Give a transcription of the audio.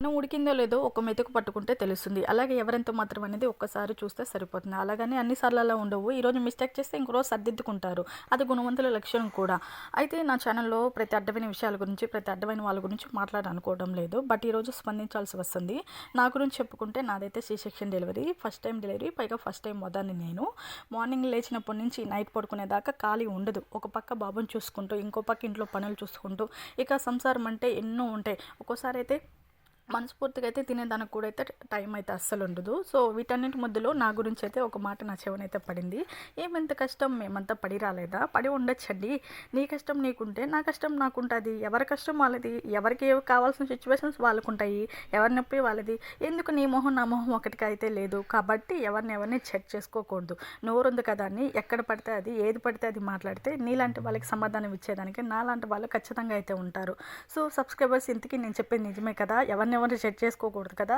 అన్నం ఉడికిందో లేదో ఒక మెతుకు పట్టుకుంటే తెలుస్తుంది. అలాగే ఎవరెంత మాత్రం అనేది ఒక్కసారి చూస్తే సరిపోతుంది. అలాగని అన్ని సార్లు అలా ఉండవు. ఈరోజు మిస్టేక్ చేస్తే ఇంకో రోజు సర్దిద్దుకుంటారు. అది గుణవంతుల లక్షణం కూడా. అయితే నా ఛానల్‌లో ప్రతి అడ్డమైన విషయాల గురించి, ప్రతి అడ్డమైన వాళ్ళ గురించి మాట్లాడాలనుకోవడం లేదు. బట్ ఈరోజు స్పందించాల్సి వస్తుంది. నా గురించి చెప్పుకుంటే నాదైతే C section delivery. First time delivery. పైగా ఫస్ట్ టైం మదర్‌ని నేను. మార్నింగ్ లేచినప్పటి నుంచి నైట్ పడుకునేదాకా ఖాళీ ఉండదు. ఒక పక్క బాబుని చూసుకుంటూ, ఇంకో పక్క ఇంట్లో పనులు చూసుకుంటూ, ఇక సంసారం అంటే ఎన్నో ఉంటాయి. ఒక్కోసారి అయితే మనస్ఫూర్తిగా అయితే తినేదానికి కూడా అయితే టైం అయితే అస్సలు ఉండదు. సో వీటన్నిటి మధ్యలో నా గురించి అయితే ఒక మాట నా చెవినైతే పడింది. ఏమంత కష్టం మేమంతా పడి రాలేదా? పడి ఉండొచ్చండి. నీ కష్టం నీకుంటే నా కష్టం నాకుంటుంది. ఎవరి కష్టం వాళ్ళది. ఎవరికి ఏవి కావాల్సిన సిచ్యువేషన్స్ వాళ్ళకుంటాయి. ఎవరి నొప్పి వాళ్ళది. ఎందుకు నీ మొహం నా మొహం ఒకటికి అయితే లేదు. కాబట్టి ఎవరిని చెక్ చేసుకోకూడదు. నోరుంది కదా అని ఎక్కడ పడితే అది, ఏది పడితే అది మాట్లాడితే నీలాంటి వాళ్ళకి సమాధానం ఇచ్చేదానికి నాలాంటి వాళ్ళు ఖచ్చితంగా అయితే ఉంటారు. సో సబ్స్క్రైబర్స్ ఇంతకీ నేను చెప్పేది నిజమే కదా. ఎవరిని సెట్ చేసుకోకూడదు కదా.